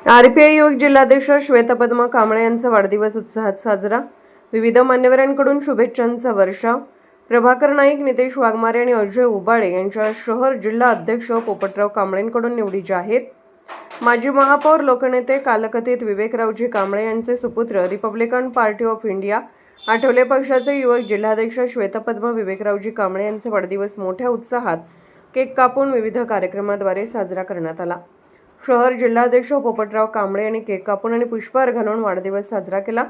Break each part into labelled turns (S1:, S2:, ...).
S1: RPI युवक जिल्हाध्यक्ष श्वेतपद्मा कांबळे यांचा वाढदिवस उत्साहात साजरा। विविध मान्यवरांकडून शुभेच्छांचा वर्षाव। प्रभाकर नाईक, नितेश वाघमारे आणि अजय उबाळे यांच्या शहर जिल्हा अध्यक्ष पोपटराव कांबळेंकडून निवडी जाहीर। माजी महापौर लोकनेते कालकथित विवेकरावजी कांबळे यांचे सुपुत्र Republican party of India Athawale पक्षाचे युवक जिल्हाध्यक्ष श्वेतपद्मा विवेकरावजी कांबळे यांचा वाढदिवस मोठ्या उत्साहात केक कापून विविध कार्यक्रमाद्वारे साजरा करण्यात आला। शहर जिल्हाध्यक्ष पोपटराव कांबळे यांनी केक कापून आणि पुष्पहार घालून वाढदिवस साजरा केला।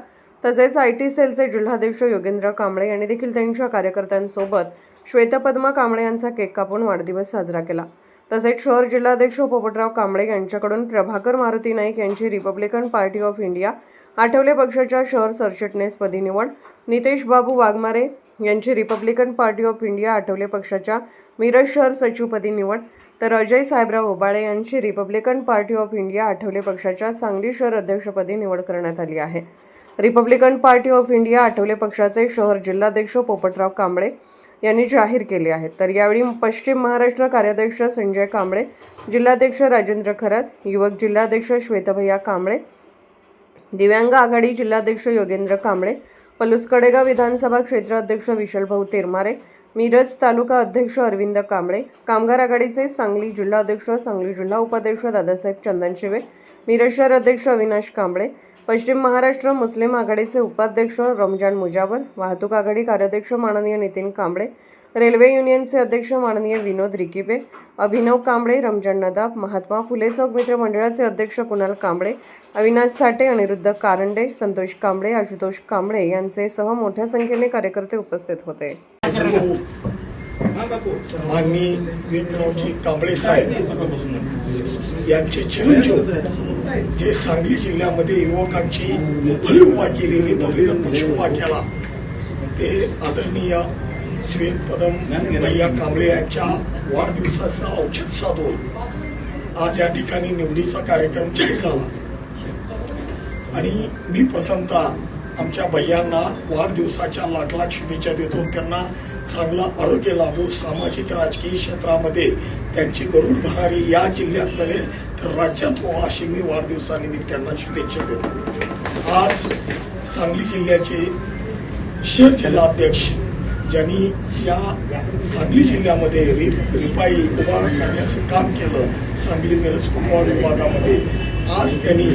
S1: तसेच आयटी सेलचे जिल्हाध्यक्ष योगेंद्र कांबळे यांनी देखील त्यांच्या कार्यकर्त्यांसोबत श्वेतपद्मा कांबळे यांचा केक कापून वाढदिवस साजरा केला। तसेच शहर जिल्हाध्यक्ष पोपटराव कांबळे यांच्याकडून प्रभाकर मारुती नाईक यांची Republican party of India Athawale पक्षाच्या शहर सरचिटणीसपदी निवड, नितेश बाबू वाघमारे यांची Republican party of India Athawale पक्षाच्या मिरज शहर सचिवपदी निवड, तर अजय साहेबराव उबाळे यांची Republican party of India Athawale पक्षाच्या सांगली शहर अध्यक्षपदी निवड करण्यात आली आहे। Republican party of India Athawale पक्षाचे शहर जिल्हाध्यक्ष पोपटराव कांबळे यांनी जाहीर केले आहे। तर यावेळी पश्चिम महाराष्ट्र कार्याध्यक्ष संजय कांबळे, जिल्हाध्यक्ष राजेंद्र खरात, युवक जिल्हाध्यक्ष श्वेतभैया कांबळे, दिव्यांग आघाडी जिल्हाध्यक्ष योगेंद्र कांबळे, पलूस कडेगाव विधानसभा क्षेत्र अध्यक्ष विशालभाऊ तेरमारे, मिरज तालुका अध्यक्ष अरविंद कांबळे, कामगार आघाडीचे सांगली जिल्हा अध्यक्ष, सांगली जिल्हा उपाध्यक्ष दादासाहेब चंदनशिवे, मिरज शहर अध्यक्ष अविनाश कांबळे, पश्चिम महाराष्ट्र मुस्लिम आघाडीचे उपाध्यक्ष रमजान मुजावर, वाहतूक आघाडी कार्याध्यक्ष माननीय नितीन कांबळे, रेल्वे युनियनचे अध्यक्ष माननीय विनोद रिकिबे, अभिनव कांबळे, रमजान नदाब, महात्मा फुले चौक मित्र मंडळाचे अध्यक्ष कुणाल कांबळे, अविनाश साठे, अनिरुद्ध कारंडे, संतोष कांबळे, आशुतोष कांबळे यांचे सह मोठ्या संख्येने कार्यकर्ते उपस्थित होते।
S2: माननीय विवेकरावजी कांबळे साहेब यांचे चिरंजीव जे सांगली जिल्ह्यामध्ये युवकांची फळी उभा केली, रिपब्लिकन पक्ष उभा केला, ते आदरणीय श्वेतपद्मा भैया कांबळे यांच्या वाढदिवसाचं औचित्य साधून आज या ठिकाणी निवडीचा कार्यक्रम जाहीर झाला। आणि मी प्रथमतः आमच्या भैयांना वाढदिवसाच्या लाख लाख शुभेच्छा देतो। त्यांना चांगला आरोग्य लाभो, सामाजिक राजकीय क्षेत्रामध्ये त्यांची गरुड भरारी या जिल्ह्यात नव्हे तर राज्यात हो अशी मी वाढदिवसानिमित्त त्यांना शुभेच्छा देतो। आज सांगली जिल्ह्याचे शहर जिल्हाध्यक्ष ज्यांनी या सांगली जिल्ह्यामध्ये रिपाई उभा करण्याचं काम केलं, सांगली मिरज कुपवाड विभागामध्ये, आज त्यांनी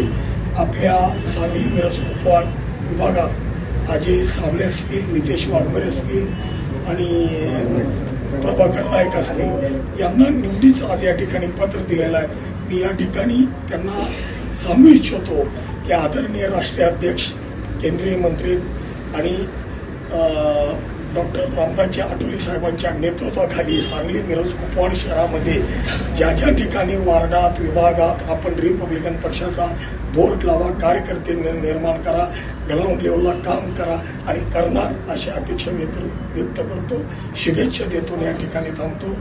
S2: आपल्या सांगली मिरज कुपवाड विभागात अजय साबळे असतील, नितेश वाघमारे असतील आणि प्रभाकर नाईक असतील यांना निवडीच आज या ठिकाणी पत्र दिलेलं आहे। मी या ठिकाणी त्यांना सांगू इच्छितो की आदरणीय राष्ट्रीय अध्यक्ष, केंद्रीय मंत्री आणि डॉक्टर रामदासजी आठवले साहेबांच्या नेतृत्वाखाली सांगली मिरज कुपवाड शहरामध्ये ज्या ज्या ठिकाणी वार्डात विभागात आपण रिपब्लिकन पक्षाचा बोर्ड लावा, कार्यकर्ते निर्माण करा, ग्राउंड लेवलला काम करा आणि करणार अशी अपेक्षा व्यक्त करतो, शुभेच्छा देतो, या ठिकाणी थांबतो।